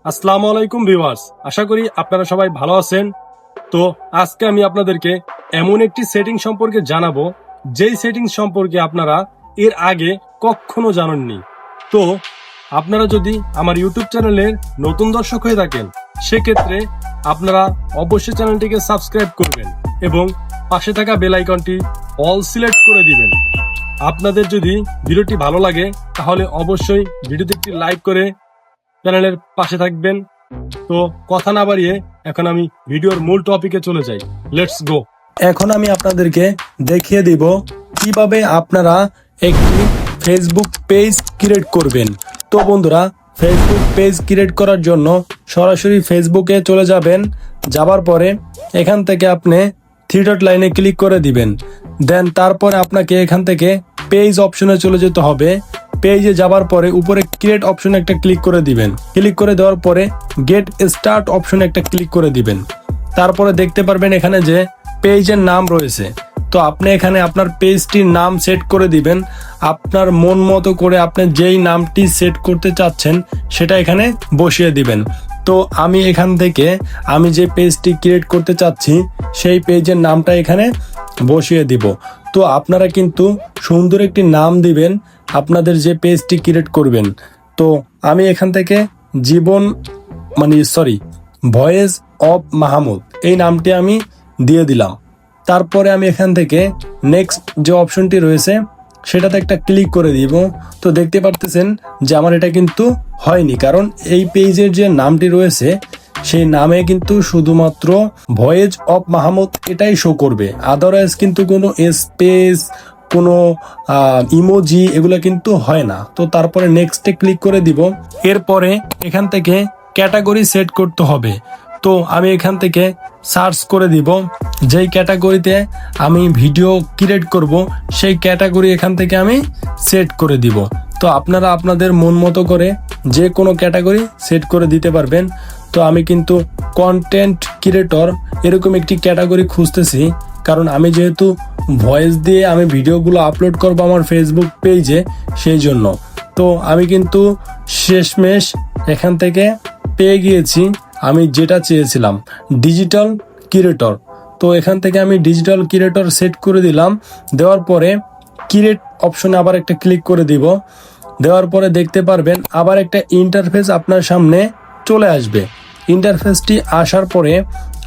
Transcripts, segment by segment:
আসসালামু আলাইকুম ভিউয়ার্স, আশা করি আপনারা সবাই ভালো আছেন। তো আজকে আমি আপনাদেরকে এমন একটি সেটিং সম্পর্কে জানাবো যেই সেটিং সম্পর্কে আপনারা এর আগে কখনো জানেননি। তো আপনারা যদি আমার ইউটিউব চ্যানেলের নতুন দর্শক হয়ে থাকেন সেক্ষেত্রে আপনারা অবশ্যই চ্যানেলটিকে সাবস্ক্রাইব করবেন এবং পাশে থাকা বেল আইকনটি অল সিলেক্ট করে দিবেন। আপনাদের যদি ভিডিওটি ভালো লাগে তাহলে অবশ্যই ভিডিওতে একটি লাইক করে চ্যানেলের পাশে থাকবেন। তো কথা না বাড়িয়ে এখন আমি ভিডিওর মূল টপিকে চলে যাই। Let's go. এখন আমি আপনাদেরকে দেখিয়ে দিব কিভাবে আপনারা একটি ফেসবুক পেজ ক্রিয়েট করবেন। তো বন্ধুরা, ফেসবুক পেজ ক্রিয়েট করার জন্য সরাসরি ফেসবুকে চলে যাবেন। যাবার পরে এখান থেকে আপনি থ্রি ডট লাইনে ক্লিক করে দিবেন। দেন তারপরে আপনাকে এখান থেকে পেজ অপশনে চলে যেতে হবে। পেজে যাবার পরে উপরে ক্রিয়েট অপশনে একটা ক্লিক করে দিবেন। ক্লিক করে দেওয়ার পরে গেট স্টার্ট অপশনে একটা ক্লিক করে দিবেন। তারপরে দেখতে পারবেন এখানে যে পেজের নাম রয়েছে। তো আপনি এখানে আপনার পেজটির নাম সেট করে দিবেন। আপনার মন মতো করে আপনি যেই নামটি সেট করতে চাচ্ছেন সেটা এখানে বসিয়ে দিবেন। তো আমি এখান থেকে আমি যে পেজটি ক্রিয়েট করতে চাচ্ছি সেই পেজের নামটা এখানে বসিয়ে দিব। তো আপনারা কিন্তু সুন্দর একটি নাম দিবেন আপনাদের যে পেজটি ক্রিয়েট করবেন। তো আমি এখান থেকে ভয়েস অফ মাহমুদ এই নামটি আমি দিয়ে দিলাম। তারপরে আমি এখান থেকে নেক্সট যে অপশনটি রয়েছে সেটাতে একটা ক্লিক করে দিব। তো দেখতে পারতেছেন যে আমার এটা কিন্তু হয়নি, কারণ এই পেজের যে নামটি রয়েছে সেই নামে কিন্তু শুধুমাত্র ভয়েস অফ মাহমুদ এটাই শো করবে, আদারওয়াইজ কিন্তু কোনো স্পেস কোনো ইমোজি এগুলো কিন্তু হয় না। তো তারপরে নেক্সটে ক্লিক করে দিব। এরপরে এখান থেকে ক্যাটাগরি সেট করতে হবে। তো আমি এখান থেকে সার্চ করে দিব যেই ক্যাটাগরিতে আমি ভিডিও ক্রিয়েট করব সেই ক্যাটাগরি এখান থেকে আমি সেট করে দিব। তো আপনারা আপনাদের মন মতো করে যে কোনো ক্যাটাগরি সেট করে দিতে পারবেন। তো আমি কিন্তু কন্টেন্ট ক্রিয়েটর এরকম একটি ক্যাটাগরি খুঁজতেছি, কারণ আমি যেহেতু ভয়েস দিয়ে আমি ভিডিওগুলো আপলোড করব আমার ফেসবুক পেজে, সেই জন্য। তো আমি কিন্তু শেষমেশ এখান থেকে পেয়ে গিয়েছি আমি যেটা চেয়েছিলাম, ডিজিটাল ক্রিয়েটর। তো এখান থেকে আমি ডিজিটাল ক্রিয়েটর সেট করে দিলাম। দেওয়ার পরে ক্রিয়েট অপশনে আবার একটা ক্লিক করে দিব। দেওয়ার পরে দেখতে পারবেন আবার একটা ইন্টারফেস আপনার সামনে চলে আসবে। ইন্টারফেসটি আসার পরে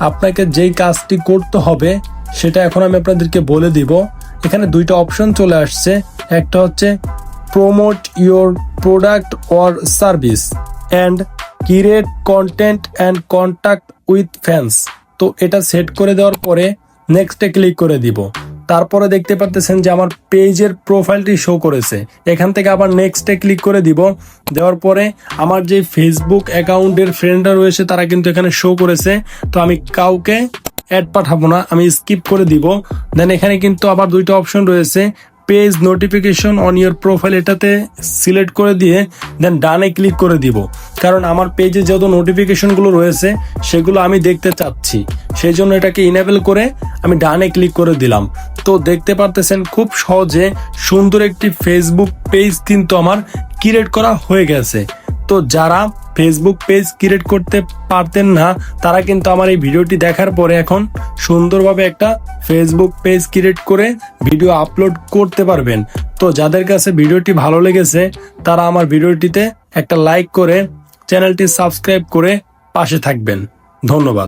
আপনাকে যেই কাজটি করতে হবে সেটা এখন আমি আপনাদেরকে বলে দিব। এখানে দুইটা অপশন চলে আসছে, একটা হচ্ছে promote your product or service and create content and contact with fans. তো এটা সেট করে দেওয়ার পরে নেক্সটে ক্লিক করে দিব। তারপরে দেখতে পারতেছেন যে আমার পেজের প্রোফাইলটি শো করেছে। এখান থেকে আবার নেক্সটে ক্লিক করে দিব। দেওয়ার পরে আমার যে ফেসবুক অ্যাকাউন্টের ফ্রেন্ডরা রয়েছে তারা কিন্তু এখানে শো করেছে। তো আমি কাউকে অ্যাড পাঠাবো না, আমি স্কিপ করে দিব। দেন এখানে কিন্তু আবার দুইটা অপশন রয়েছে, page notification on your profile, এটাতে সিলেক্ট করে দিয়ে দেন ডানে ক্লিক করে দিব। কারণ আমার পেজে যত নোটিফিকেশনগুলো রয়েছে সেগুলো আমি দেখতে চাচ্ছি, সেই জন্য এটাকে ইনেবল করে আমি ডানে ক্লিক করে দিলাম। তো দেখতে পারতেছেন খুব সহজে সুন্দর একটি ফেসবুক পেজ কিন্তু আমার ক্রিয়েট করা হয়ে গেছে। তো যারা ফেসবুক পেজ ক্রিয়েট করতে পারতেন না তারা কিন্তু আমার এই ভিডিওটি দেখার পরে এখন সুন্দরভাবে একটা ফেসবুক পেজ ক্রিয়েট করে ভিডিও আপলোড করতে পারবেন। তো যাদের কাছে ভিডিওটি ভালো লেগেছে তারা আমার ভিডিওটিতে একটা লাইক করে চ্যানেলটি সাবস্ক্রাইব করে পাশে থাকবেন। ধন্যবাদ।